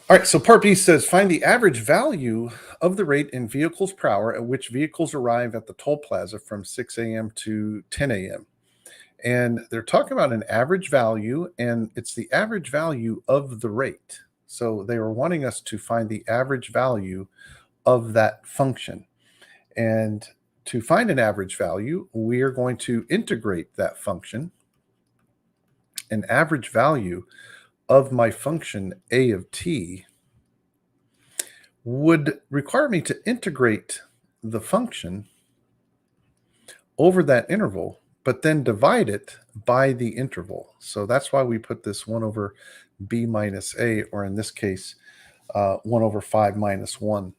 All right, so part B says find the average value of the rate in vehicles per hour at which vehicles arrive at the toll plaza from 6 a.m. to 10 a.m. And they're talking about an average value, and it's the average value of the rate. So they were wanting us to find the average value of that function. And to find an average value, we are going to integrate that function. An average value of my function a of t would require me to integrate the function over that interval, but then divide it by the interval. So that's why we put this 1 over b minus a, or in this case, 1 over 5 minus 1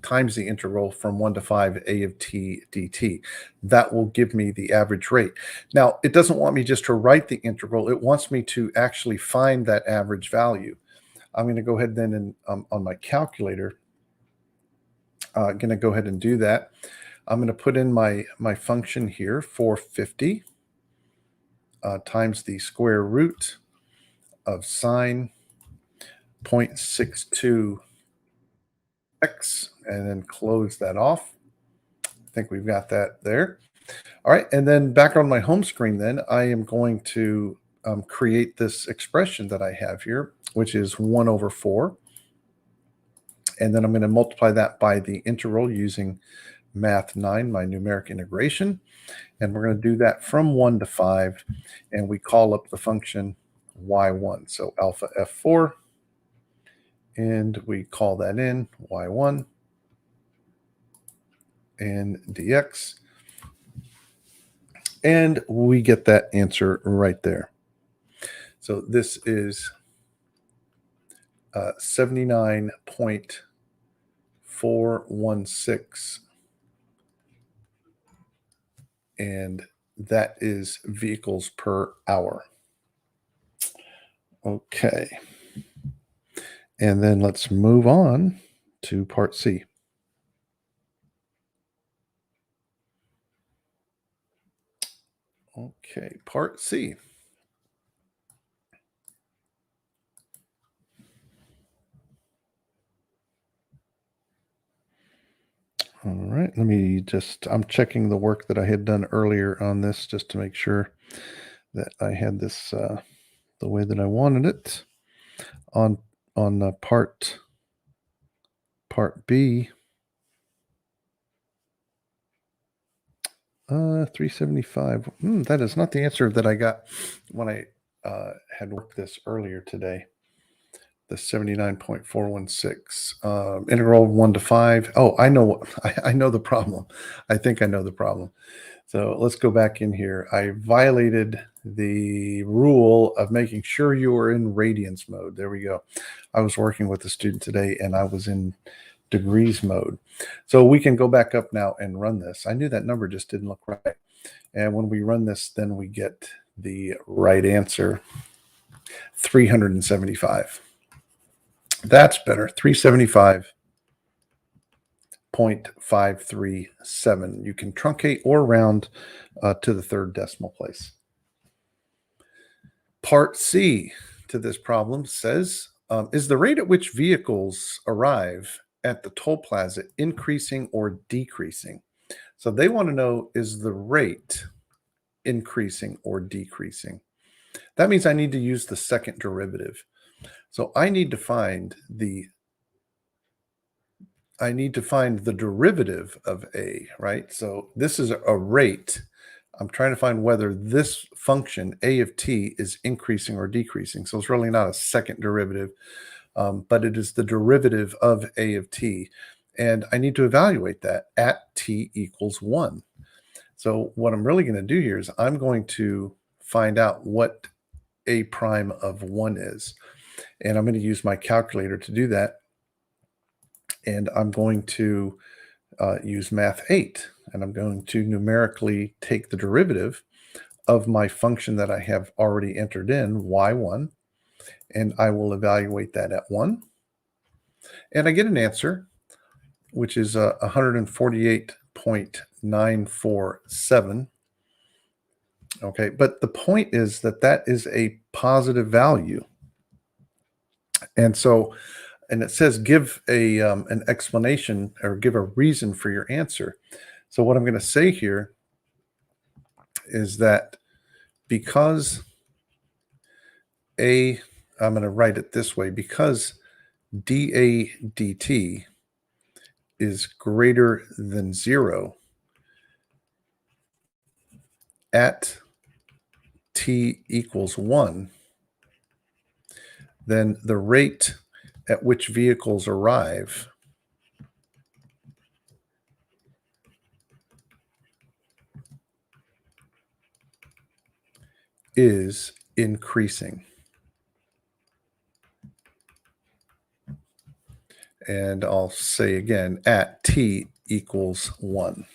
times the integral from 1 to 5 a of t dt. That will give me the average rate. Now, it doesn't want me just to write the integral. It wants me to actually find that average value. I'm going to go ahead then and on my calculator, going to go ahead and do that. I'm going to put in my function here, 450 times the square root of sine 0.62 x, and then close that off. I think we've got that there. All right, and then back on my home screen then, I am going to create this expression that I have here, which is 1 over 4. And then I'm going to multiply that by the integral using Math 9, my numeric integration. And we're going to do that from 1 to 5, and we call up the function y1. So alpha f4, and we call that in y1 and dx. And we get that answer right there. So this is 79.416. And that is vehicles per hour. Okay. And then let's move on to part C. Okay, part C. All right, I'm checking the work that I had done earlier on this just to make sure that I had this the way that I wanted it. On part B, 375. That is not the answer that I got when I had worked this earlier today. The 79.416 integral of 1 to 5. Oh, I know the problem. I think I know the problem. So let's go back in here. I violated the rule of making sure you were in radians mode. There we go. I was working with a student today, and I was in degrees mode. So we can go back up now and run this. I knew that number just didn't look right. And when we run this, then we get the right answer, 375. That's better, 375.537. You can truncate or round to the third decimal place. Part C to this problem says, is the rate at which vehicles arrive at the toll plaza increasing or decreasing? So they want to know, is the rate increasing or decreasing? That means I need to use the second derivative. So I need to find the derivative of a, right? So this is a rate. I'm trying to find whether this function, a of t, is increasing or decreasing. So it's really not a second derivative, but it is the derivative of a of t. And I need to evaluate that at t equals 1. So what I'm really going to do here is I'm going to find out what a prime of 1 is. And I'm going to use my calculator to do that. And I'm going to use Math 8. And I'm going to numerically take the derivative of my function that I have already entered in, y1. And I will evaluate that at 1. And I get an answer, which is 148.947. Okay, but the point is that that is a positive value. And so, and it says give a an explanation or give a reason for your answer. So what I'm going to say here is that because I'm going to write it this way, because dA dt is greater than 0 at t equals 1, then the rate at which vehicles arrive is increasing. And I'll say again, at t equals 1.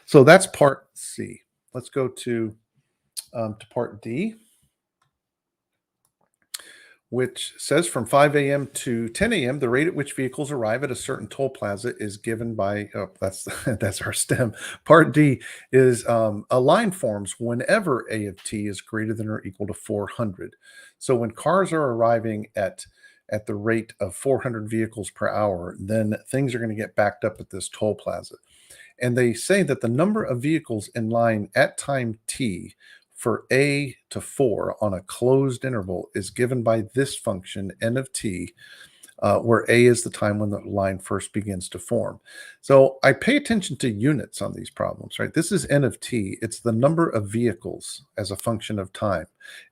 So that's part C. Let's go to part D, which says from 5 a.m. to 10 a.m., the rate at which vehicles arrive at a certain toll plaza is given by, oh, that's that's our STEM. Part D is a line forms whenever A of t is greater than or equal to 400. So when cars are arriving at the rate of 400 vehicles per hour, then things are going to get backed up at this toll plaza. And they say that the number of vehicles in line at time t for A to 4 on a closed interval is given by this function, n of t, where A is the time when the line first begins to form. So I pay attention to units on these problems, right? This is n of t. It's the number of vehicles as a function of time.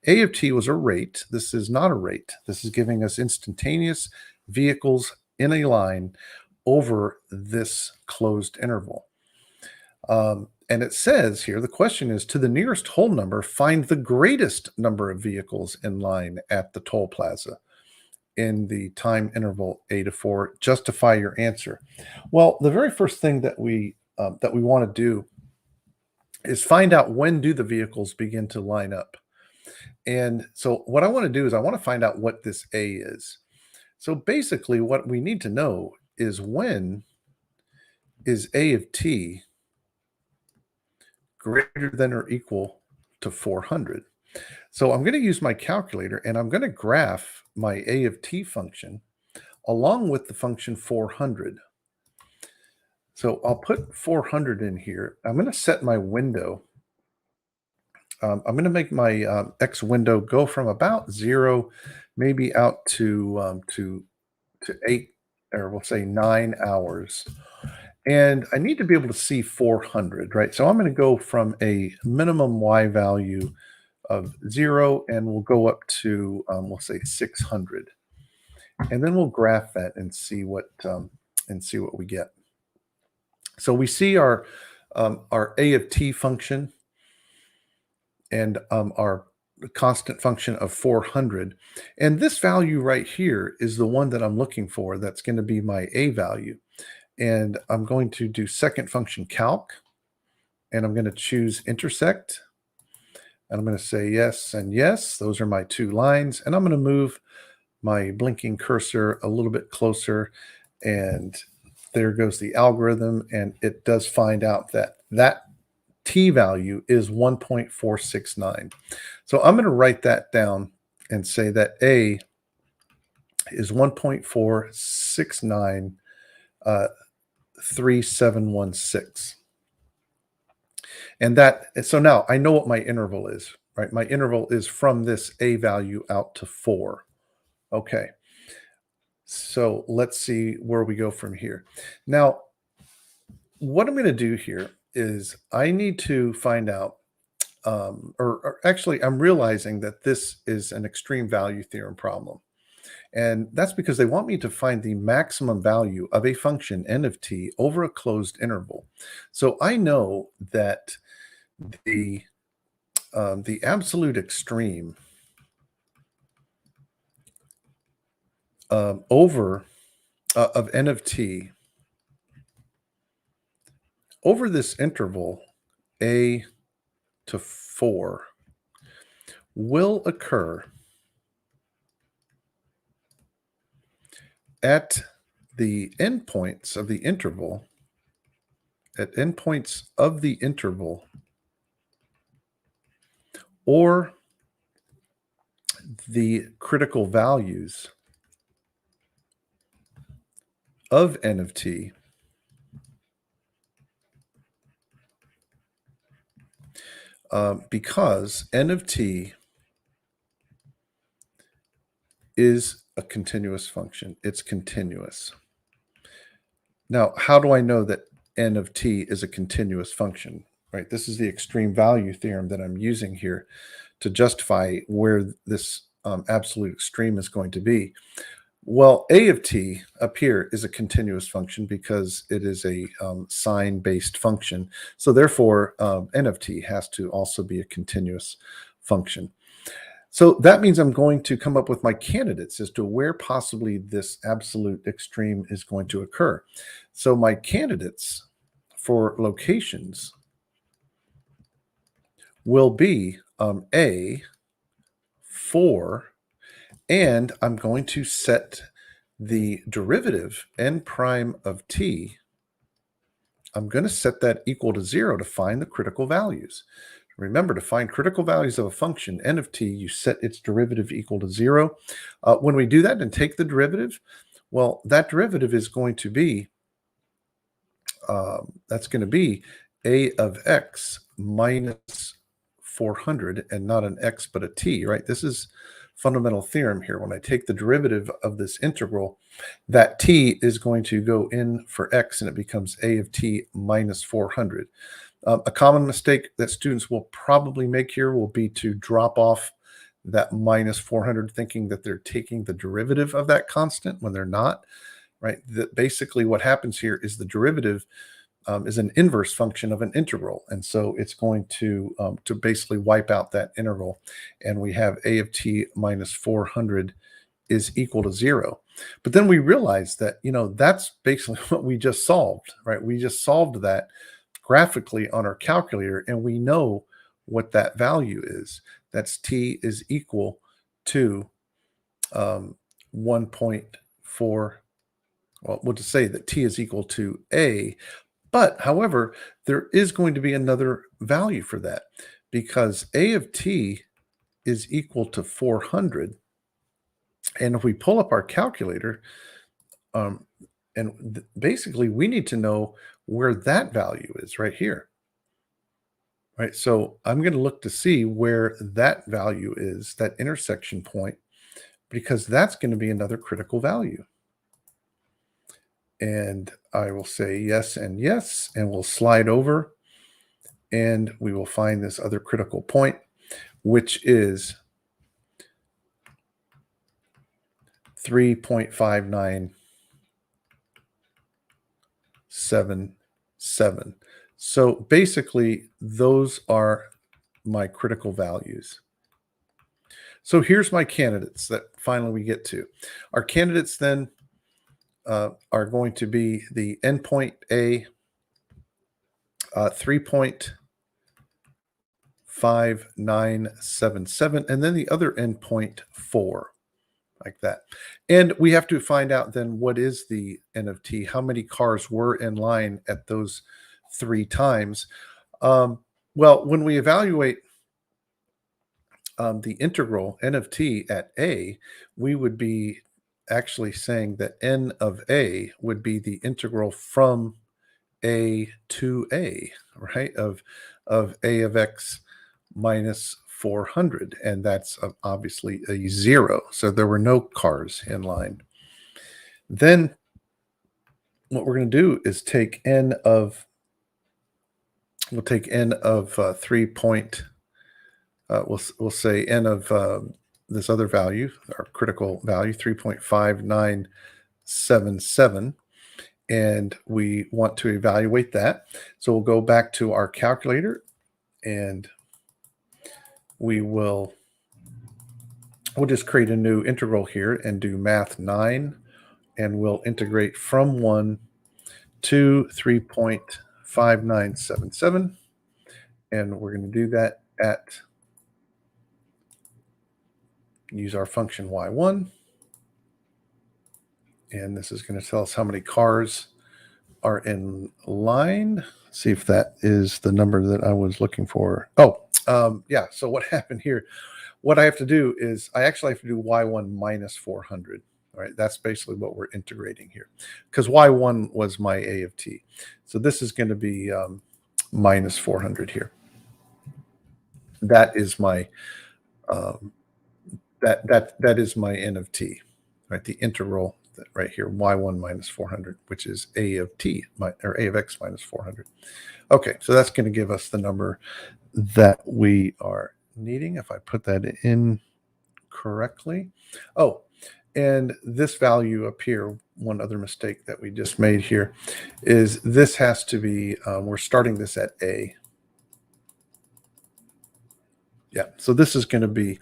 A of t was a rate. This is not a rate. This is giving us instantaneous vehicles in a line over this closed interval. And it says here, the question is, to the nearest whole number, find the greatest number of vehicles in line at the toll plaza in the time interval A to 4. Justify your answer. Well, the very first thing that we want to do is find out when do the vehicles begin to line up. And so what I want to do is I want to find out what this A is. So basically what we need to know is when is A of t greater than or equal to 400. So I'm going to use my calculator and I'm going to graph my A of t function along with the function 400. So I'll put 400 in here. I'm going to set my window. I'm going to make my X window go from about 0, maybe out to 8, or we'll say 9 hours. And I need to be able to see 400, right? So I'm going to go from a minimum Y value of 0, and we'll go up to, we'll say 600. And then we'll graph that and see what we get. So we see our A of t function and our constant function of 400. And this value right here is the one that I'm looking for. That's going to be my A value. And I'm going to do second function calc, and I'm going to choose intersect. And I'm going to say yes and yes. Those are my two lines. And I'm going to move my blinking cursor a little bit closer. And there goes the algorithm. And it does find out that that t value is 1.469. So I'm going to write that down and say that A is 1.469 3716. And so now I know what my interval is, right? My interval is from this A value out to 4. Okay. So let's see where we go from here. Now, what I'm going to do here is I need to find out, or actually, I'm realizing that this is an extreme value theorem problem. And that's because they want me to find the maximum value of a function n of t over a closed interval. So I know that the absolute extreme over of n of t over this interval a to 4 will occur at the endpoints of the interval, or the critical values of n of t because n of t is a continuous function. It's continuous. Now, how do I know that n of t is a continuous function? Right? This is the extreme value theorem that I'm using here to justify where this absolute extreme is going to be. Well, a of t up here is a continuous function because it is a sine-based function. So therefore, n of t has to also be a continuous function. So that means I'm going to come up with my candidates as to where possibly this absolute extreme is going to occur. So my candidates for locations will be A, 4, and I'm going to set the derivative n prime of t. I'm going to set that equal to 0 to find the critical values. Remember, to find critical values of a function, n of t, you set its derivative equal to 0. When we do that and take the derivative, well, that derivative is going to be, that's going to be a of x minus 400, and not an x but a t, right? This is fundamental theorem here. When I take the derivative of this integral, that t is going to go in for x, and it becomes a of t minus 400. A common mistake that students will probably make here will be to drop off that minus 400, thinking that they're taking the derivative of that constant when they're not, right? Basically what happens here is the derivative is an inverse function of an integral. And so it's going to basically wipe out that integral. And we have a of t minus 400 is equal to 0. But then we realize that, that's basically what we just solved, right? We just solved that graphically on our calculator, and we know what that value is. That's t is equal to 1.4. Well, we'll just say that t is equal to a. But, however, there is going to be another value for that, because a of t is equal to 400. And if we pull up our calculator, basically we need to know where that value is right here. Right, so I'm going to look to see where that value is, that intersection point, because that's going to be another critical value. And I will say yes, and we'll slide over, and we will find this other critical point, which is 3.5977. So basically, those are my critical values. So here's my candidates that finally we get to. Our candidates then are going to be the endpoint A, 3.5977, and then the other endpoint 4, like that. And we have to find out then what is the n of t, how many cars were in line at those 3 times. Well, when we evaluate the integral n of t at a, we would be actually saying that n of a would be the integral from a to a, right, of a of x minus 400, and that's obviously a 0. So there were no cars in line. Then what we're going to do is take n of, we'll take n of 3. We'll say n of this other value, our critical value, 3.5977, and we want to evaluate that. So we'll go back to our calculator, and we'll just create a new integral here and do math 9, and we'll integrate from 1 to 3.5977, and we're going to do that use our function y1, and this is going to tell us how many cars are in line. See if that is the number that I was looking for. Yeah, so what happened here, what I have to do is I actually have to do y1 minus 400. right? That's basically what we're integrating here, because y1 was my a of t. So this is going to be minus 400 here. That is my that is my n of t, right? The integral right here, y1 minus 400, which is a of t, or a of x minus 400. Okay, so that's going to give us the number that we are needing, if I put that in correctly. Oh, and this value up here, one other mistake that we just made here, is this has to be, we're starting this at a. Yeah, so this is going to be,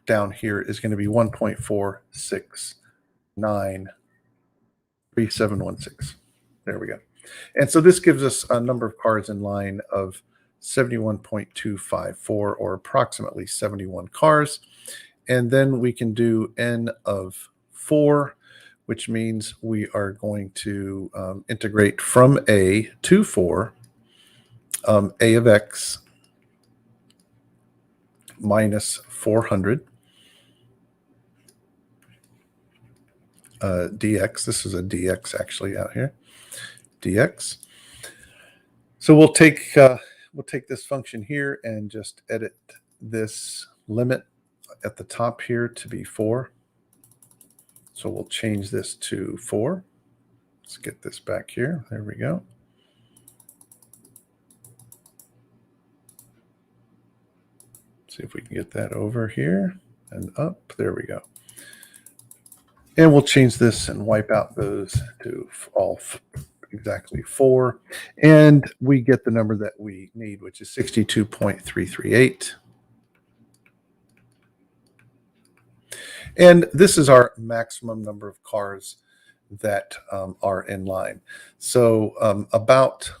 down here is going to be 1.4693716. There we go. And so this gives us a number of cars in line of 71.254, or approximately 71 cars. And then we can do n of 4, which means we are going to integrate from a to 4, a of x minus 400 dx. This is a dx actually out here, dx. So we'll take this function here and just edit this limit at the top here to be 4. So we'll change this to 4. Let's get this back here. There we go. See if we can get that over here and up. There we go. And we'll change this and wipe out those to all exactly 4. And we get the number that we need, which is 62.338. And this is our maximum number of cars that are in line. So about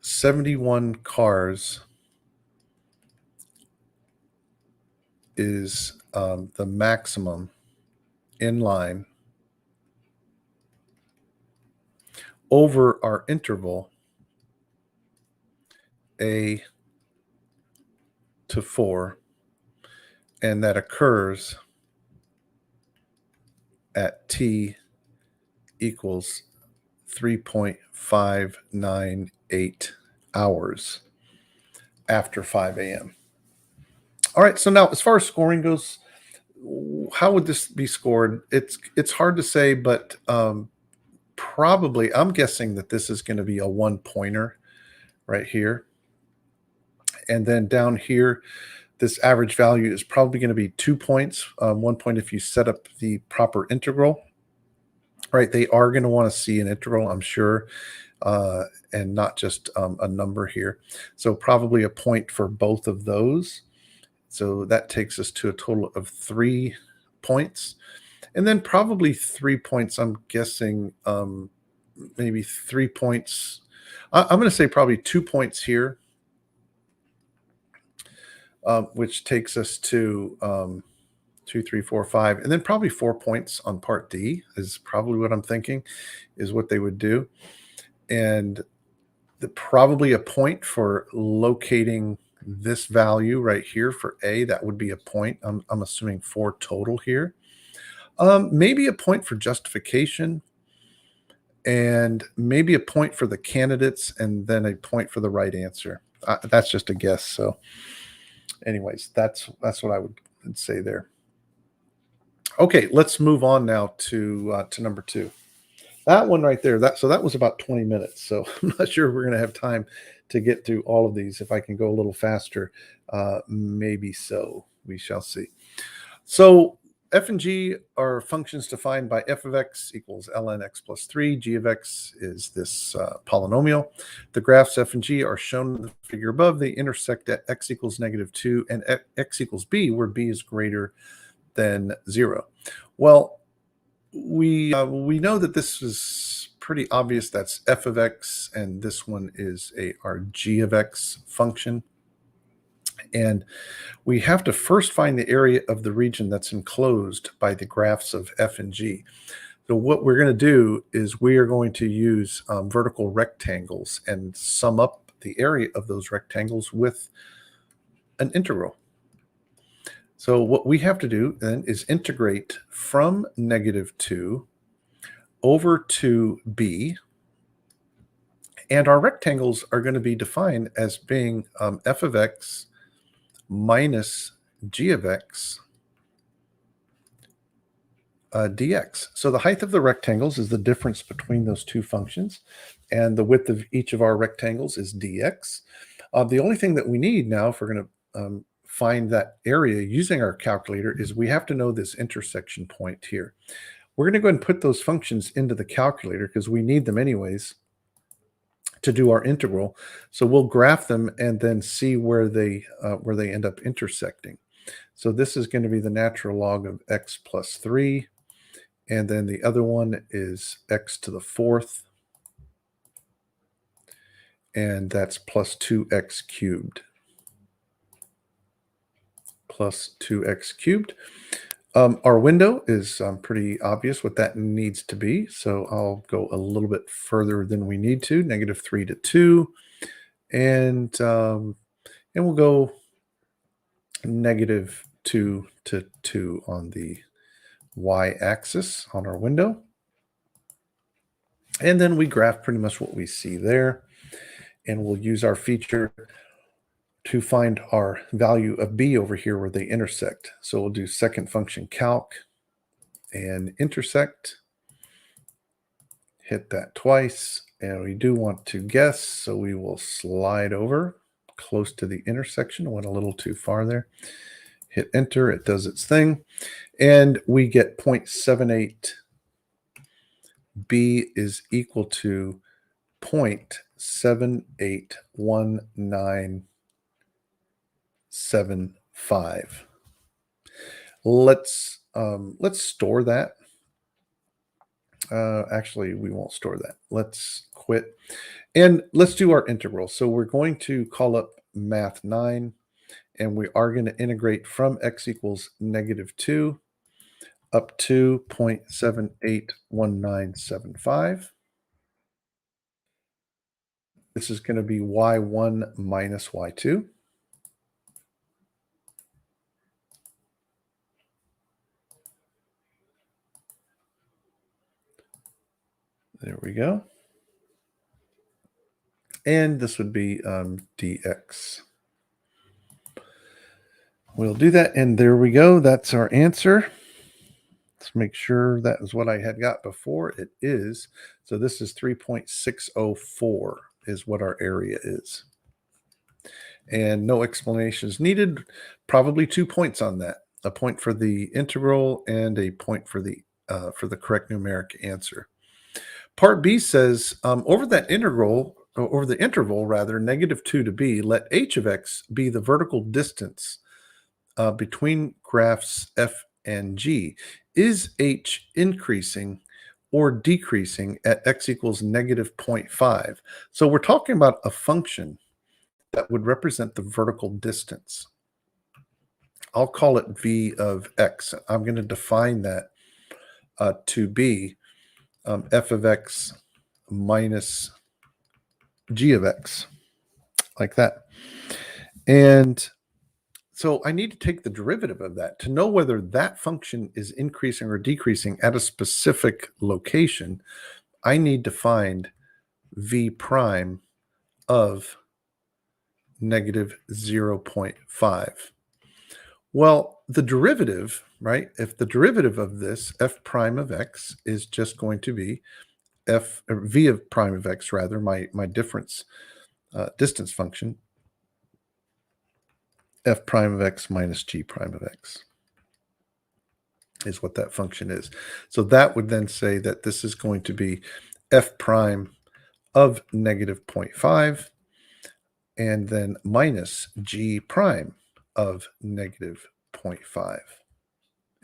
71 cars is the maximum in line over our interval a to 4, and that occurs at t equals 3.598 hours after 5 a.m. All right, so now as far as scoring goes, how would this be scored? It's hard to say, but probably I'm guessing that this is going to be a 1-pointer right here. And then down here, this average value is probably going to be 2 points. 1 point if you set up the proper integral, right? They are going to want to see an integral, I'm sure, and not just a number here. So probably a point for both of those. So that takes us to a total of 3 points. And then probably 3 points, I'm guessing, maybe 3 points. I'm going to say probably 2 points here, which takes us to 2, 3, 4, 5, and then probably 4 points on part D is probably what I'm thinking is what they would do. And probably a point for locating this value right here for A. That would be a point. I'm assuming 4 total here. Maybe a point for justification, and maybe a point for the candidates, and then a point for the right answer. That's just a guess. So anyways, that's what I would say there. Okay, let's move on now to number 2. That one right there, that was about 20 minutes. So I'm not sure if we're going to have time to get through all of these. If I can go a little faster, maybe so. We shall see. So f and g are functions defined by f of x equals ln x plus 3. G of x is this polynomial. The graphs f and g are shown in the figure above. They intersect at x equals -2 and x equals b, where b is greater than 0. Well, we know that this is pretty obvious. That's f of x, and this one is our g of x function. And we have to first find the area of the region that's enclosed by the graphs of f and g. So what we're going to do is we are going to use vertical rectangles and sum up the area of those rectangles with an integral. So what we have to do then is integrate from -2 over to b, and our rectangles are going to be defined as being f of x minus g of x dx. So the height of the rectangles is the difference between those two functions, and the width of each of our rectangles is dx. The only thing that we need now, if we're going to find that area using our calculator, is we have to know this intersection point here. We're going to go ahead and put those functions into the calculator because we need them anyways to do our integral. So we'll graph them and then see where they end up intersecting. So this is going to be the natural log of x plus 3. And then the other one is x to the 4th. And that's plus 2x cubed. Plus 2x cubed. Our window is pretty obvious what that needs to be. So I'll go a little bit further than we need to, -3 to 2. And we'll go -2 to 2 on the y-axis on our window. And then we graph pretty much what we see there. And we'll use our feature to find our value of b over here where they intersect. So we'll do second function calc and intersect. Hit that twice. And we do want to guess, so we will slide over close to the intersection. Went a little too far there. Hit enter, it does its thing. And we get 0.78. B is equal to 0.781975. Let's store that. Actually, we won't store that. Let's quit. And let's do our integral. So we're going to call up math 9, and we are going to integrate from x equals -2 up to 0.781975. This is going to be y1 minus y2. There we go. And this would be dx. We'll do that, and there we go. That's our answer. Let's make sure that is what I had got before. It is. So this is 3.604 is what our area is. And no explanations needed. Probably 2 points on that. A point for the integral and a point for the correct numeric answer. Part B says, over the interval, -2 to b, let h of x be the vertical distance between graphs f and g. Is h increasing or decreasing at x equals -0.5? So we're talking about a function that would represent the vertical distance. I'll call it v of x. I'm going to define that to be f of x minus g of x, like that. And so I need to take the derivative of that to know whether that function is increasing or decreasing at a specific location. I need to find v prime of -0.5. Well, the derivative, right? If the derivative of this f prime of x is just going to be v of prime of x, rather, my difference distance function, f prime of x minus g prime of x is what that function is. So that would then say that this is going to be f prime of -0.5 and then minus g prime of -0.5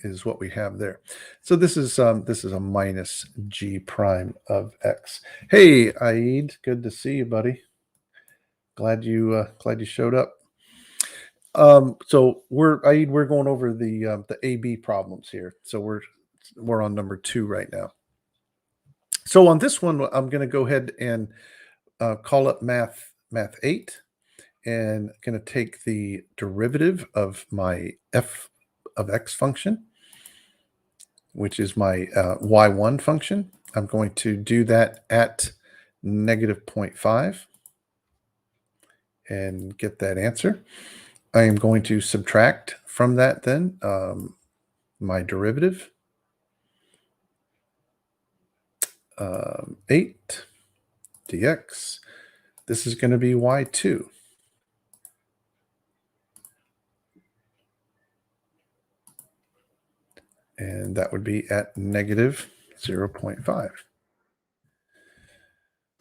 is what we have there. So this is a minus g prime of x. Hey, Aid, good to see you, buddy. Glad you showed up. So we're going over the AB problems here. So we're on number 2 right now. So on this one, I'm going to go ahead and call up math 8, and going to take the derivative of my f of x function, which is my y1 function. I'm going to do that at negative 0.5 and get that answer. I am going to subtract from that then my derivative, 8 dx. This is going to be y2. And that would be at negative 0.5.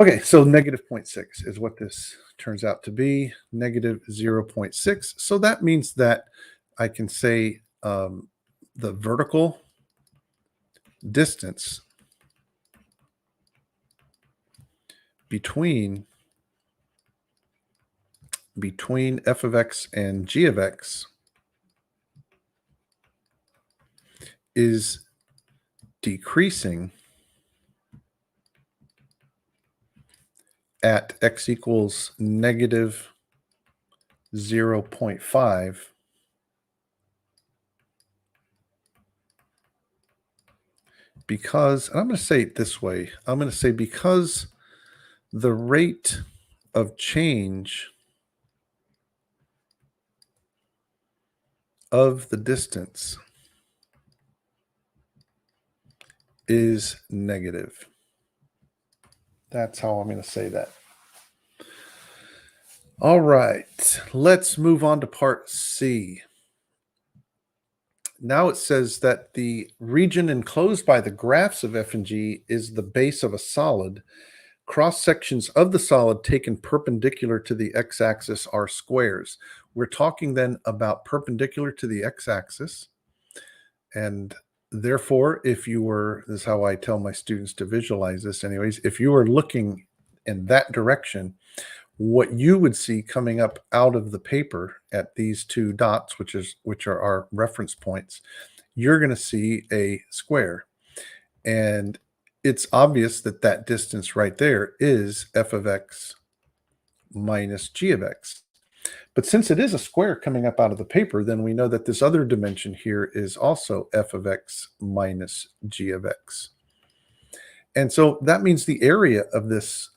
Okay, so negative 0.6 is what this turns out to be, negative 0.6. So that means that I can say the vertical distance between f of x and g of x is decreasing at x equals negative 0.5 because, and I'm going to say it this way, I'm going to say because the rate of change of the distance is negative. That's how I'm going to say that. All right, let's move on to part C. Now it says that the region enclosed by the graphs of f and g is the base of a solid. Cross sections of the solid taken perpendicular to the x-axis are squares. We're talking then about perpendicular to the x-axis. And therefore, if you were, this is how I tell my students to visualize this anyways, if you were looking in that direction, what you would see coming up out of the paper at these two dots, which are our reference points, you're going to see a square. And it's obvious that that distance right there is f of x minus g of x. But since it is a square coming up out of the paper, then we know that this other dimension here is also f of x minus g of x. And so that means the area of this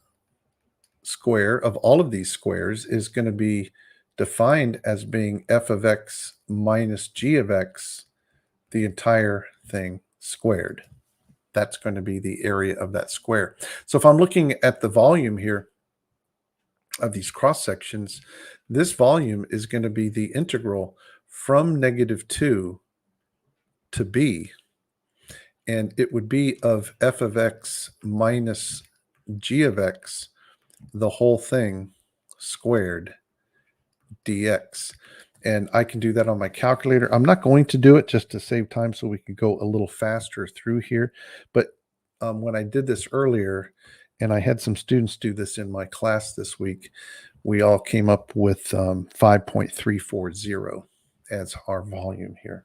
square, of all of these squares, is going to be defined as being f of x minus g of x, the entire thing squared. That's going to be the area of that square. So if I'm looking at the volume here of these cross sections, this volume is going to be the integral from -2 to b, and it would be of f of x minus g of x, the whole thing squared dx. And I can do that on my calculator. I'm not going to do it just to save time so we can go a little faster through here. But when I did this earlier, and I had some students do this in my class this week, we all came up with 5.340 as our volume here.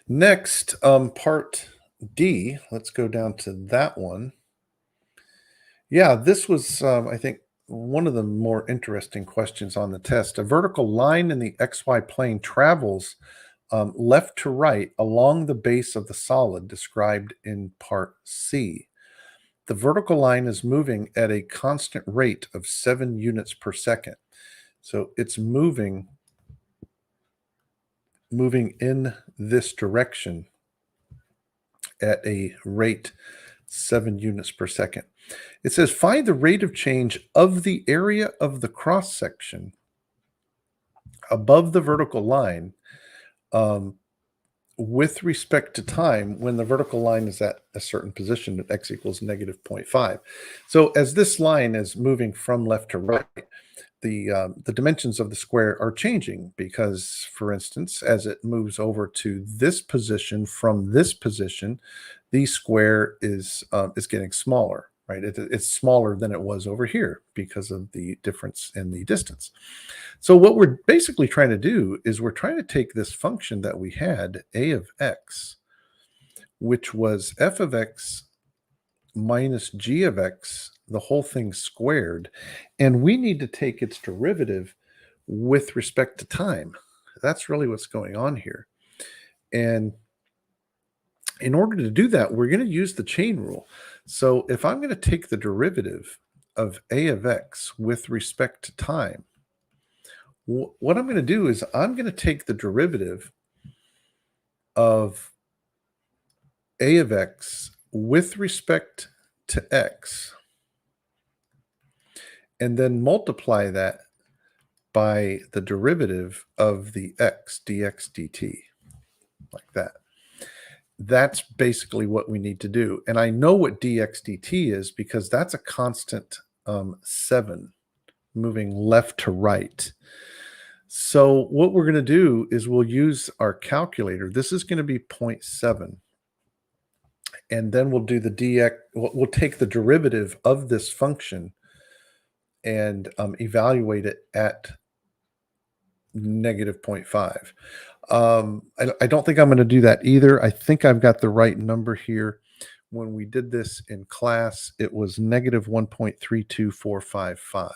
Next, part D, let's go down to that one. Yeah, this was, I think, one of the more interesting questions on the test. A vertical line in the xy plane travels left to right along the base of the solid described in part C. The vertical line is moving at a constant rate of 7 units per second. So it's moving in this direction at a rate 7 units per second. It says find the rate of change of the area of the cross section above the vertical line with respect to time when the vertical line is at a certain position at x equals -0.5. So as this line is moving from left to right, the dimensions of the square are changing because, for instance, as it moves over to this position from this position, the square is getting smaller, right? It's smaller than it was over here because of the difference in the distance. So what we're basically trying to do is we're trying to take this function that we had, a of x, which was f of x minus g of x, the whole thing squared, and we need to take its derivative with respect to time. That's really what's going on here. And in order to do that, we're going to use the chain rule. So if I'm going to take the derivative of a of x with respect to time, what I'm going to do is I'm going to take the derivative of a of x with respect to x and then multiply that by the derivative of the x dx dt, like that. That's basically what we need to do. And I know what dx dt is because that's a constant 7 moving left to right. So what we're going to do is we'll use our calculator. This is going to be 0.7. And then we'll do the dx. We'll take the derivative of this function and evaluate it at negative 0.5. I don't think I'm going to do that either. I think I've got the right number here. When we did this in class, it was negative 1.32455.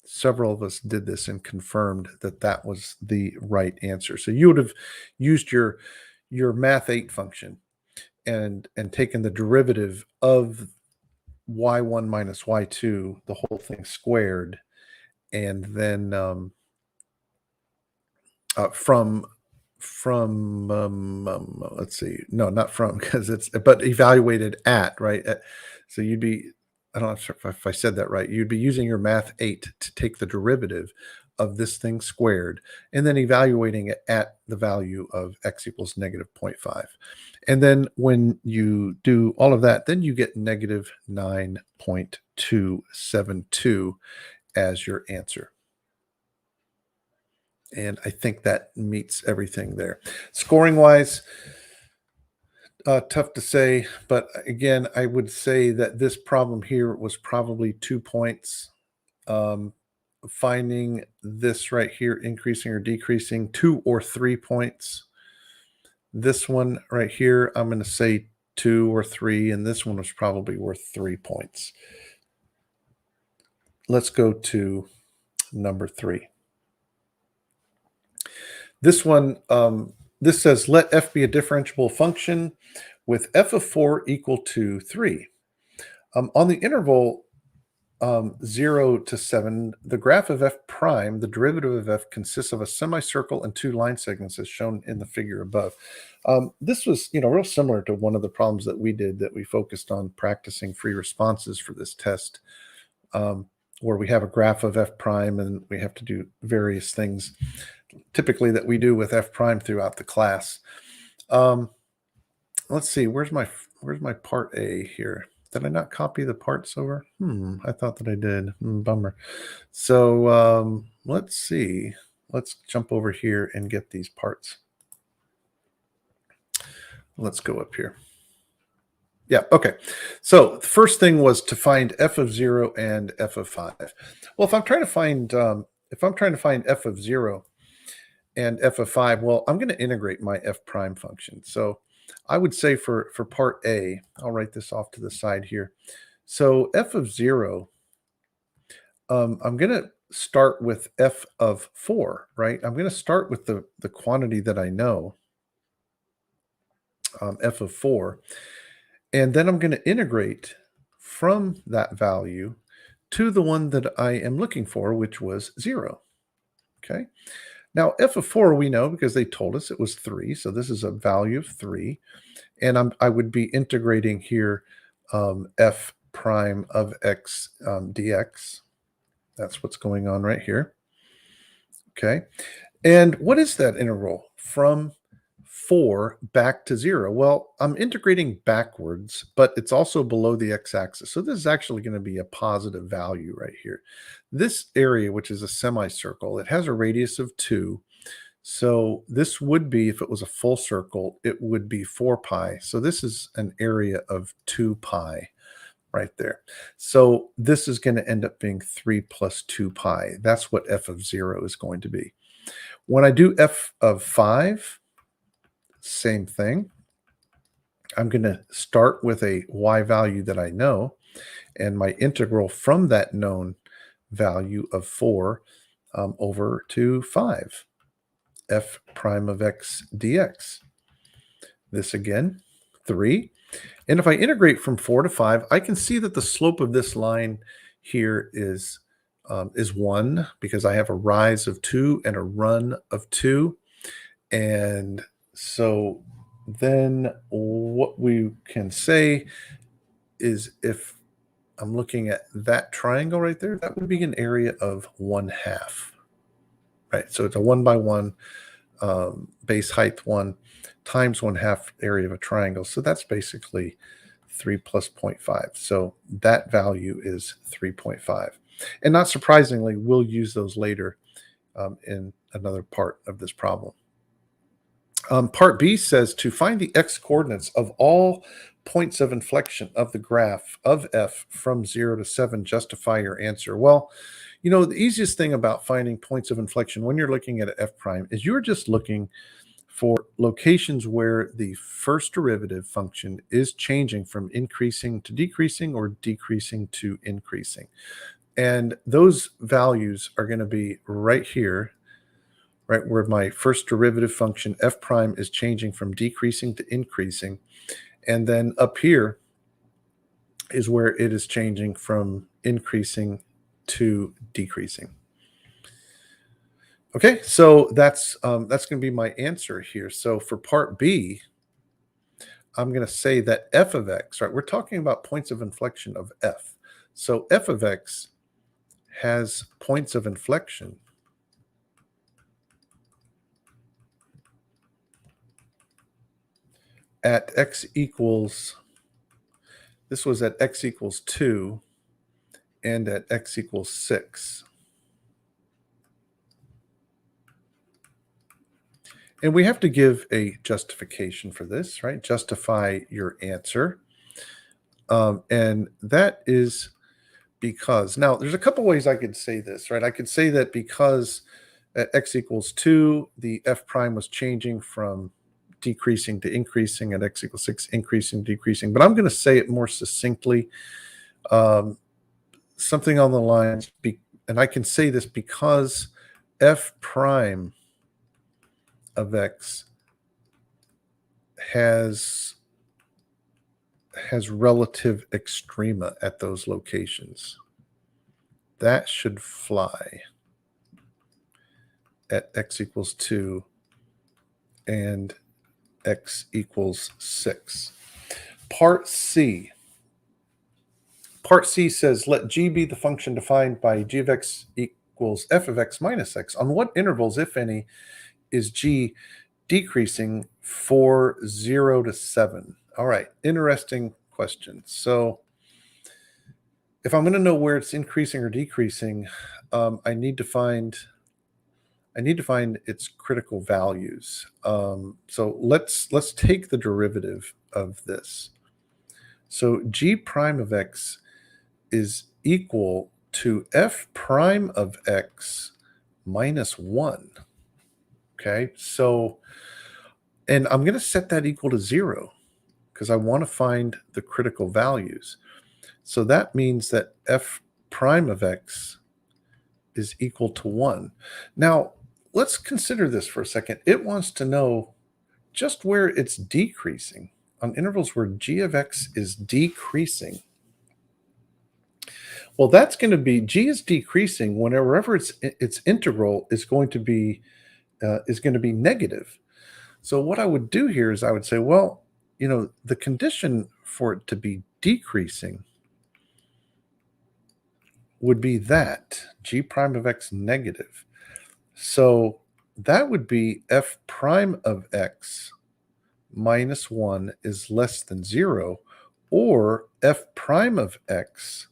Several of us did this and confirmed that that was the right answer. So you would have used your math 8 function and taken the derivative of y1 minus y2, the whole thing squared, and then from let's see, no, not from, because it's, but evaluated at, right? So you'd be, I don't know if I said that right. You'd be using your math 8 to take the derivative of this thing squared and then evaluating it at the value of x equals negative 0.5. And then when you do all of that, then you get negative 9.272 as your answer. And I think that meets everything there. Scoring wise, tough to say, but again, I would say that this problem here was probably 2 points. Finding this right here, increasing or decreasing, 2 or 3 points. This one right here, I'm going to say 2 or 3, and this one was probably worth 3 points. Let's go to number 3. This one, this says, let f be a differentiable function with f of 4 equal to 3. On the interval 0 to 7, the graph of f prime, the derivative of f, consists of a semicircle and 2 line segments as shown in the figure above. This was, real similar to one of the problems that we did that we focused on practicing free responses for this test, where we have a graph of f prime and we have to do various things typically that we do with f prime throughout the class. Let's see, where's my part A here? Did I not copy the parts over? I thought that I did. Bummer. So let's see. Let's jump over here and get these parts. Let's go up here. Yeah, okay. So the first thing was to find f of 0 and f of 5. Well, if I'm trying to find f of 0 and f of 5, well, I'm going to integrate my f prime function. So I would say for part A, I'll write this off to the side here. So f of 0, I'm going to start with f of 4, right? I'm going to start with the quantity that I know, f of 4, and then I'm going to integrate from that value to the one that I am looking for, which was 0. Okay. Now, f of 4 we know because they told us it was 3. So this is a value of 3. And I would be integrating here f prime of x dx. That's what's going on right here. Okay. And what is that interval from 4 back to 0? Well, I'm integrating backwards, but it's also below the x-axis. So this is actually going to be a positive value right here. This area, which is a semicircle, it has a radius of 2. So this would be, if it was a full circle, it would be 4 pi. So this is an area of 2 pi right there. So this is going to end up being 3 plus 2 pi. That's what f of 0 is going to be. When I do f of 5, same thing. I'm going to start with a y value that I know, and my integral from that known value of 4 over to 5, f prime of x dx. This again, 3. And if I integrate from 4 to 5, I can see that the slope of this line here is 1 because I have a rise of 2 and a run of 2. And so then what we can say is if I'm looking at that triangle right there, that would be an area of 1/2, right? So it's a 1 by 1, base height 1 times 1/2 area of a triangle. So that's basically 3 plus 0.5. So that value is 3.5. And not surprisingly, we'll use those later in another part of this problem. Part B says to find the x coordinates of all points of inflection of the graph of f from 0 to 7, justify your answer. Well, you know, the easiest thing about finding points of inflection when you're looking at f prime is you're just looking for locations where the first derivative function is changing from increasing to decreasing or decreasing to increasing. And those values are going to be right here, right where my first derivative function f prime is changing from decreasing to increasing. And then up here is where it is changing from increasing to decreasing. Okay, so that's going to be my answer here. So for part B, I'm going to say that f of x, right? We're talking about points of inflection of f. So f of x has points of inflection at x equals, this was at x equals 2 and at x equals 6. And we have to give a justification for this, right? Justify your answer. And that is because, now there's a couple ways I could say this, right? I could say that because at x equals 2, the f prime was changing from decreasing to increasing, at x equals 6, increasing, decreasing. But I'm going to say it more succinctly, something on the lines, and I can say this because f prime of x has relative extrema at those locations. That should fly at x equals 2 and x equals 6. Part C. Part C says, let g be the function defined by g of x equals f of x minus x. On what intervals, if any, is g decreasing for 0 to 7? All right, interesting question. So if I'm going to know where it's increasing or decreasing, I need to find its critical values. So let's take the derivative of this. So g prime of x is equal to f prime of x minus 1. Okay, so, and I'm going to set that equal to 0 because I want to find the critical values. So that means that f prime of x is equal to 1. Now, let's consider this for a second. It wants to know just where it's decreasing on intervals where g of x is decreasing. Well, that's going to be, g is decreasing whenever its integral is going to be negative. So what I would do here is I would say, well, you know, the condition for it to be decreasing would be that g prime of x negative. So that would be f prime of x minus 1 is less than 0, or f prime of x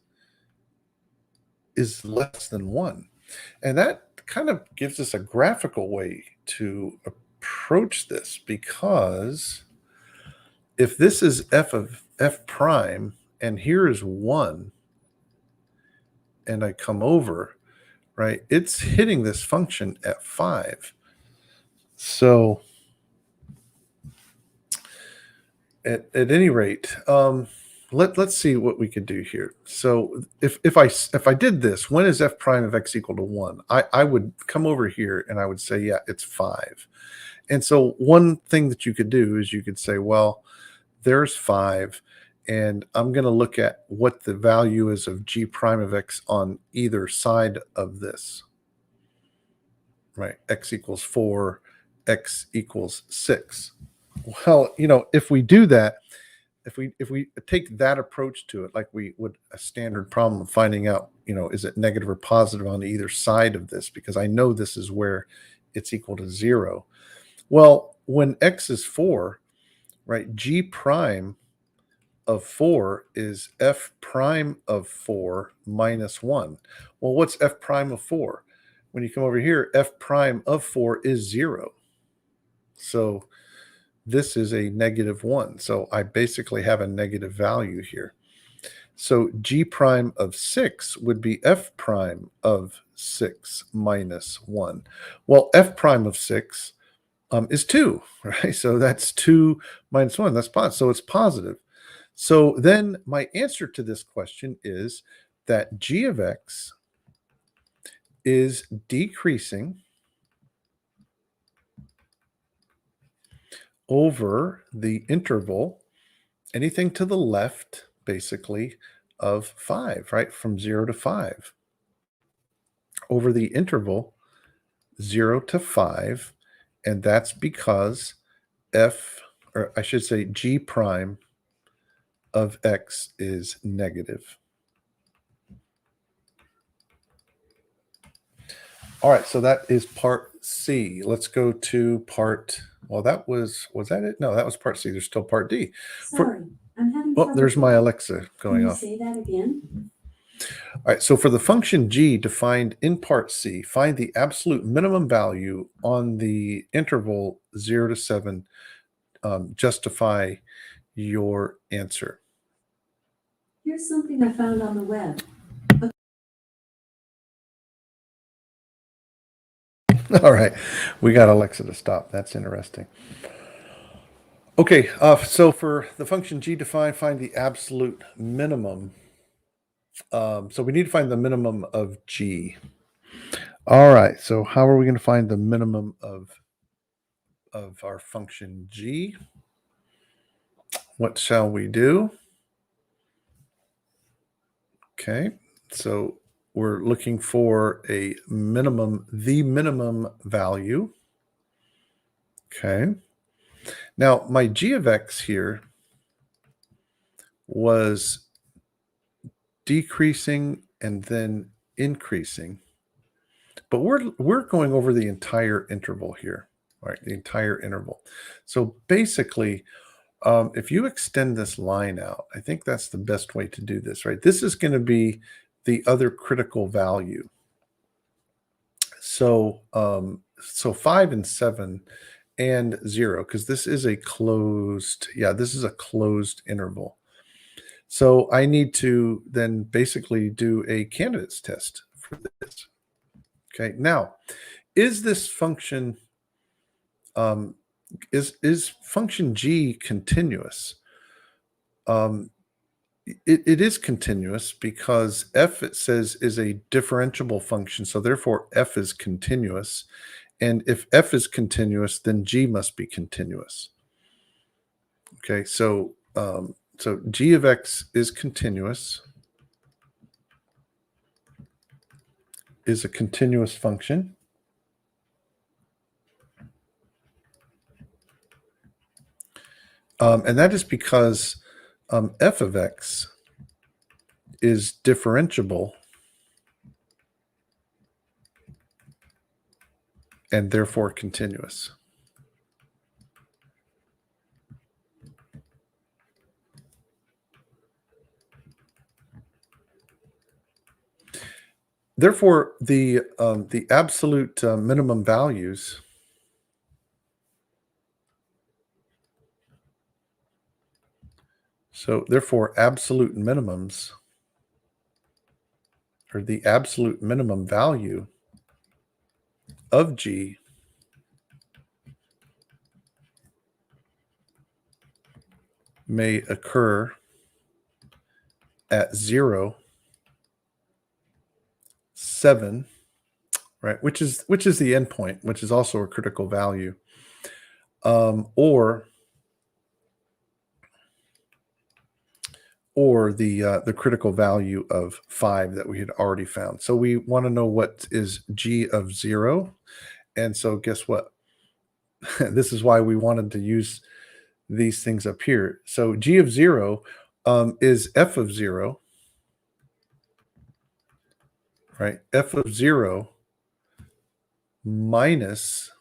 is less than 1. And that kind of gives us a graphical way to approach this, because if this is f of f prime and here is 1, and I come over, right, it's hitting this function at 5. So at any rate, let's see what we could do here. So if I did this, when is f prime of x equal to 1? I would come over here and I would say, yeah, it's 5. And so one thing that you could do is you could say, well, there's 5, and I'm going to look at what the value is of g prime of x on either side of this. Right? X equals 4, x equals 6. Well, if we do that, if we take that approach to it, like we would a standard problem of finding out, is it negative or positive on either side of this, because I know this is where it's equal to 0. Well, when x is 4, right, g prime of 4 is f prime of 4 minus 1. Well, what's f prime of 4? When you come over here, f prime of 4 is 0. So this is a negative 1. So I basically have a negative value here. So g prime of 6 would be f prime of 6 minus 1. Well, f prime of 6 is 2, right? So that's 2 minus 1. That's positive. So it's positive. So then my answer to this question is that g of x is decreasing over the interval, anything to the left, basically, of 5, right? From 0 to 5. Over the interval 0 to 5. And that's because or I should say g prime of x is negative. All right, so that is part C. Let's go to part, well, was that it? No, that was part C. There's still part D. Sorry, I'm having trouble. Oh, there's my Alexa going off. Can you say that again? All right, so for the function g defined in part C, find the absolute minimum value on the interval 0 to 7. Justify your answer. Here's something I found on the web. All right, we got Alexa to stop. That's interesting. Okay, so for the function g defined, find the absolute minimum. So we need to find the minimum of g. All right, so how are we going to find the minimum of our function g? What shall we do? Okay, so we're looking for a minimum, the minimum value. Okay. Now, my g of x here was decreasing and then increasing. But we're going over the entire interval here, right? The entire interval. So basically, if you extend this line out, I think that's the best way to do this, right? This is going to be the other critical value. So, so 5 and 7 and 0, because this is a closed, this is a closed interval. So I need to then basically do a candidates test for this. Okay, now, is this function, is function g continuous? It is continuous because f, it says, is a differentiable function. So therefore f is continuous. And if f is continuous, then g must be continuous. Okay, so so g of x is continuous, is a continuous function. And that is because f of x is differentiable and therefore continuous. Therefore, the absolute minimum values so therefore absolute minimums, or the absolute minimum value of g may occur at 0, 7, right, which is the endpoint, which is also a critical value, or the critical value of 5 that we had already found. So we want to know what is G of 0. And so guess what? This is why we wanted to use these things up here. So G of 0 is F of 0, right? F of 0 minus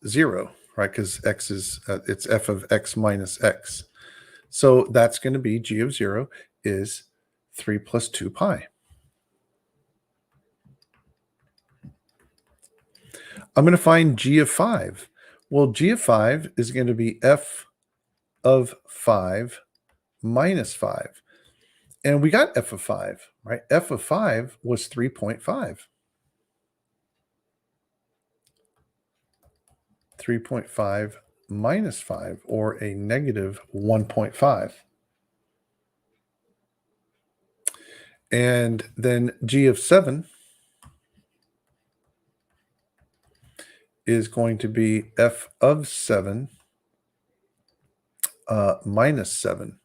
0, right? Because x is, it's F of x minus x. So that's going to be G of 0 is 3 plus 2 pi. I'm going to find G of 5. Well, G of 5 is going to be F of 5 minus 5. And we got F of 5, right? F of 5 was 3.5. 3.5 minus 5, or a negative 1.5. And then G of 7 is going to be F of 7 minus 7.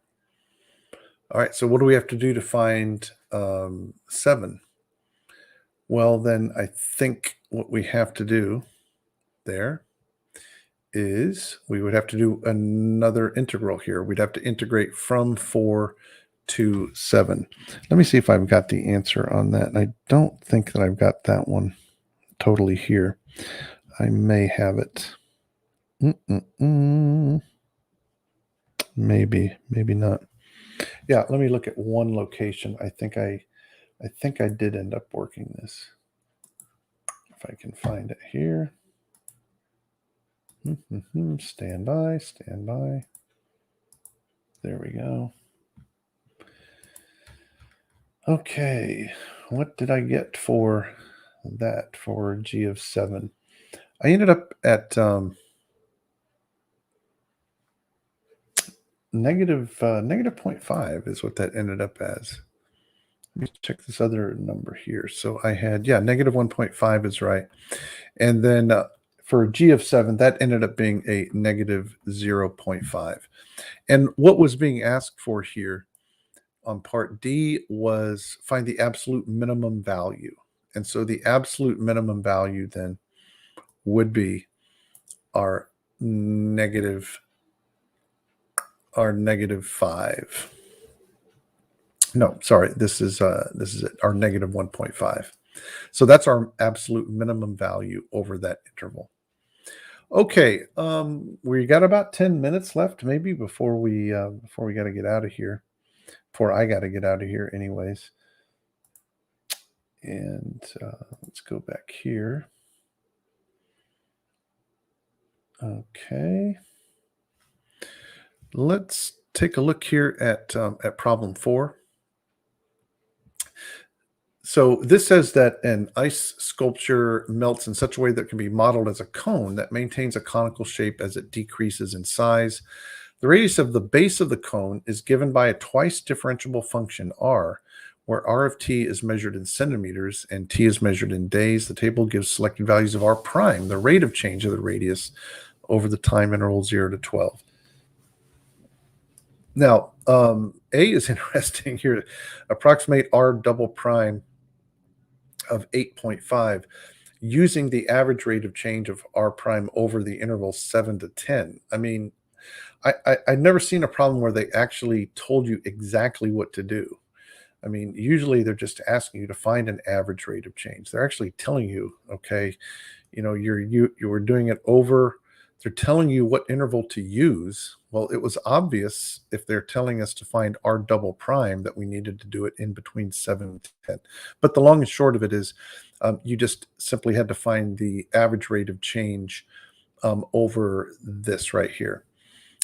All right, so what do we have to do to find 7? Well, then I think what we have to do there is we would have to do another integral here. We'd have to integrate from 4 to 7. Let me see if I've got the answer on that. I don't think that I've got that one totally here. I may have it. Maybe not. Yeah, let me look at one location. I think I did end up working this. If I can find it here. Stand by. There we go. Okay, what did I get for that, for G of 7? I ended up at negative 0.5 is what that ended up as. Let me check this other number here. So I had, negative 1.5 is right. And then for G of 7, that ended up being a negative 0.5. And what was being asked for here on part D was find the absolute minimum value. And so the absolute minimum value then would be our negative 5. No, sorry, this is it, our negative 1.5. So that's our absolute minimum value over that interval. Okay, we got about 10 minutes left, maybe, before we got to get out of here. Before I got to get out of here, anyways. And let's go back here. Okay. Let's take a look here at problem 4. So this says that an ice sculpture melts in such a way that can be modeled as a cone that maintains a conical shape as it decreases in size. The radius of the base of the cone is given by a twice differentiable function r, where r of t is measured in centimeters and t is measured in days. The table gives selected values of r prime, the rate of change of the radius over the time interval 0 to 12. Now, A is interesting here. Approximate r double prime of 8.5 using the average rate of change of r prime over the interval 7 to 10. I mean, I've never seen a problem where they actually told you exactly what to do. I mean, usually they're just asking you to find an average rate of change. They're actually telling you, okay, you were doing it over. They're telling you what interval to use. Well, it was obvious if they're telling us to find r double prime that we needed to do it in between 7 and 10. But the long and short of it is you just simply had to find the average rate of change over this right here.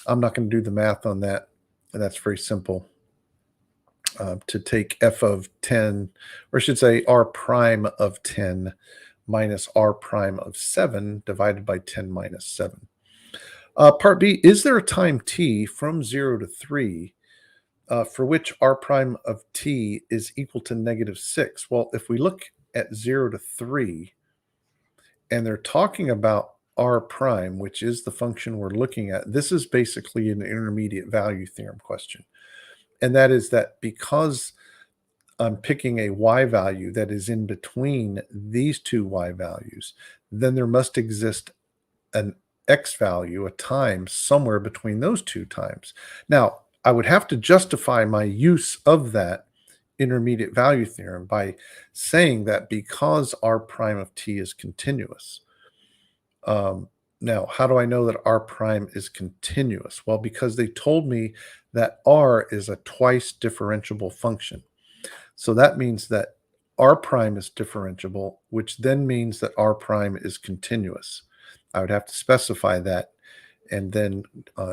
I'm not going to do the math on that. That's very simple. To take f of 10, or I should say r prime of 10 minus r prime of 7 divided by 10 minus 7. Part B, is there a time t from 0 to 3 for which r prime of t is equal to -6. Well, if we look at 0 to 3, and they're talking about r prime, which is the function we're looking at, this is basically an intermediate value theorem question. And that is that because I'm picking a y value that is in between these two y values, then there must exist an x value, a time, somewhere between those two times. Now, I would have to justify my use of that intermediate value theorem by saying that because r prime of t is continuous. Now, how do I know that r prime is continuous? Well, because they told me that r is a twice differentiable function. So that means that r prime is differentiable, which then means that r prime is continuous. I would have to specify that and then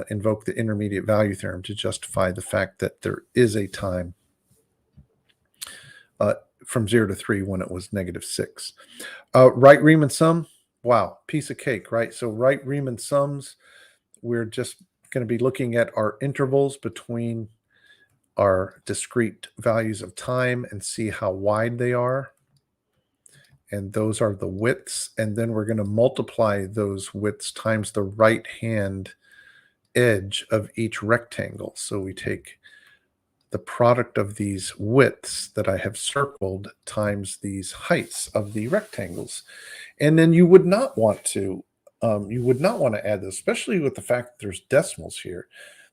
invoke the intermediate value theorem to justify the fact that there is a time from 0 to 3 when it was -6. Write Riemann sum. Wow, piece of cake, right? So write Riemann sums. We're just going to be looking at our intervals between our discrete values of time and see how wide they are. And those are the widths. And then we're going to multiply those widths times the right-hand edge of each rectangle. So we take the product of these widths that I have circled times these heights of the rectangles. And then you would not want to add this, especially with the fact that there's decimals here.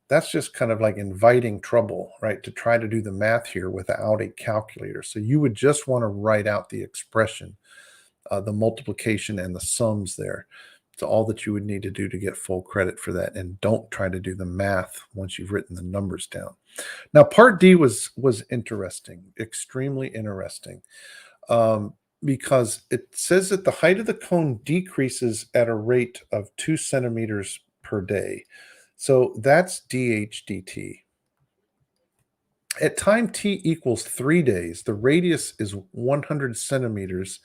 That's just kind of like inviting trouble, right? To try to do the math here without a calculator. So you would just want to write out the expression, the multiplication and the sums there. It's all that you would need to do to get full credit for that. And don't try to do the math once you've written the numbers down. Now, part D was interesting, extremely interesting, because it says that the height of the cone decreases at a rate of 2 centimeters per day. So that's dh dt. At time t equals 3 days, the radius is 100 centimeters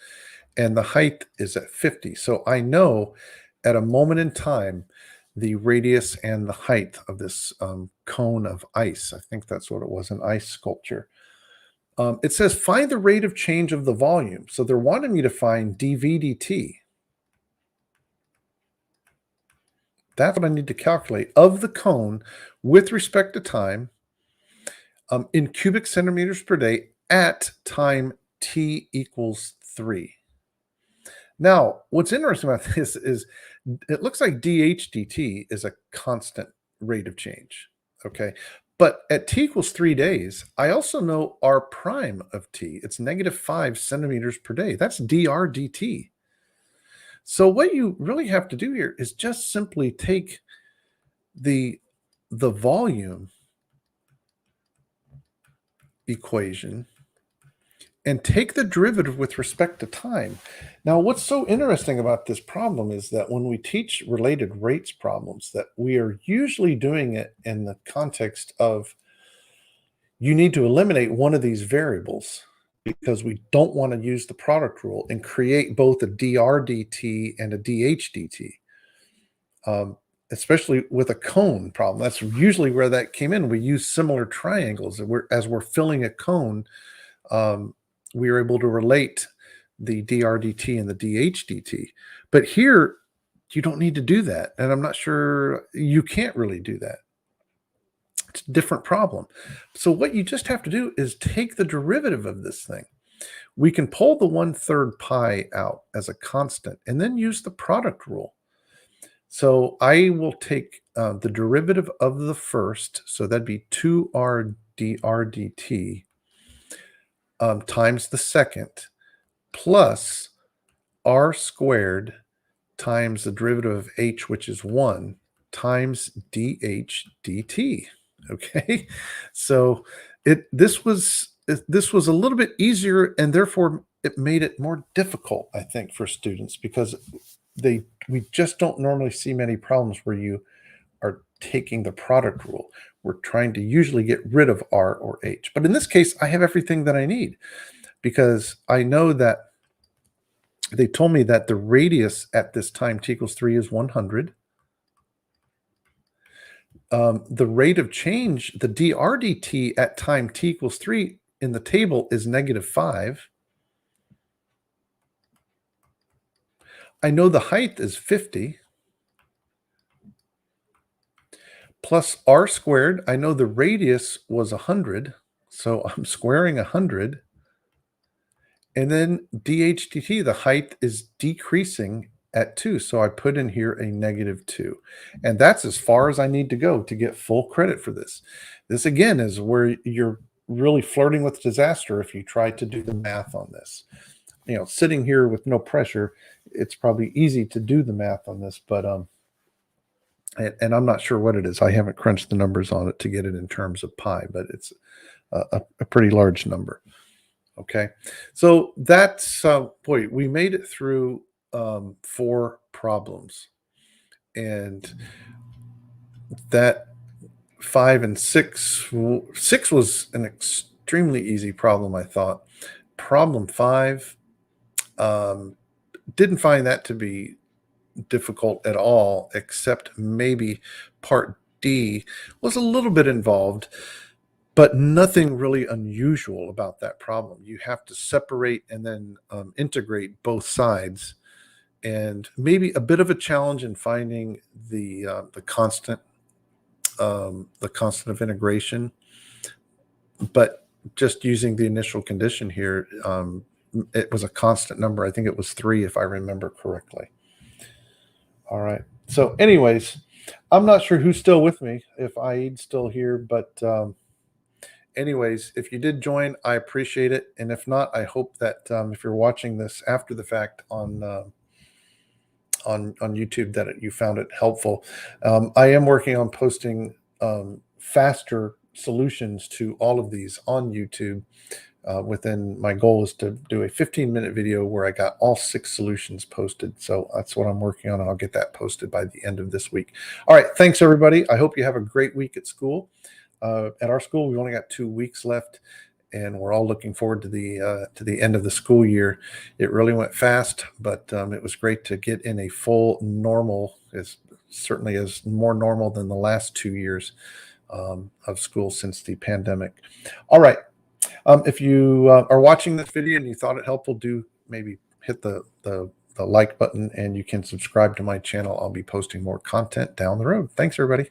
and the height is at 50. So I know at a moment in time, the radius and the height of this cone of ice, I think that's what it was, an ice sculpture. It says find the rate of change of the volume. So they're wanting me to find dv dt. That's what I need to calculate of the cone with respect to time in cubic centimeters per day at time t equals 3. Now, what's interesting about this is it looks like dh dt is a constant rate of change, okay? But at t equals 3 days, I also know r prime of t. It's -5 centimeters per day. That's dr dt. So what you really have to do here is just simply take the volume equation and take the derivative with respect to time. Now, what's so interesting about this problem is that when we teach related rates problems, that we are usually doing it in the context of you need to eliminate one of these variables because we don't want to use the product rule and create both a dr dt and a dh dt. Especially with a cone problem. That's usually where that came in. We use similar triangles. As we're filling a cone, we are able to relate the dr dt and the dh dt. But here, you don't need to do that. And I'm not sure you can't really do that. It's a different problem. So what you just have to do is take the derivative of this thing. We can pull the 1/3 pi out as a constant and then use the product rule. So I will take the derivative of the first, so that'd be 2r dr dt times the second plus r squared times the derivative of h, which is 1, times dh dt. Okay, so this was a little bit easier, and therefore it made it more difficult, I think, for students because we just don't normally see many problems where you are taking the product rule. We're trying to usually get rid of r or h. But in this case, I have everything that I need because I know that they told me that the radius at this time t equals 3 is 100. The rate of change, the dr dt at time t equals 3 in the table is -5. I know the height is 50 plus r squared. I know the radius was 100, so I'm squaring 100. And then dHdt, the height is decreasing at 2. So I put in here a -2. And that's as far as I need to go to get full credit for this. This, again, is where you're really flirting with disaster if you try to do the math on this. Sitting here with no pressure, it's probably easy to do the math on this, but and I'm not sure what it is. I haven't crunched the numbers on it to get it in terms of pi, but it's a pretty large number. Okay, so that's boy, we made it through 4 problems, and that 5 and 6 was an extremely easy problem. I thought problem 5, didn't find that to be difficult at all, except maybe part D was a little bit involved, but nothing really unusual about that problem. You have to separate and then integrate both sides, and maybe a bit of a challenge in finding the constant of integration. But just using the initial condition here, it was a constant number. I think it was 3, if I remember correctly. All right. So, anyways, I'm not sure who's still with me, if Aid's still here, but anyways, if you did join, I appreciate it. And if not, I hope that if you're watching this after the fact on YouTube, that you found it helpful. I am working on posting faster solutions to all of these on YouTube. Within my goal is to do a 15-minute video where I got all 6 solutions posted. So that's what I'm working on, and I'll get that posted by the end of this week. All right, thanks everybody. I hope you have a great week at school. At our school, we've only got 2 weeks left, and we're all looking forward to the end of the school year. It really went fast, but it was great to get in a full normal. It certainly is more normal than the last 2 years of school since the pandemic. All right. If you are watching this video and you thought it helpful, do maybe hit the like button, and you can subscribe to my channel. I'll be posting more content down the road. Thanks, everybody.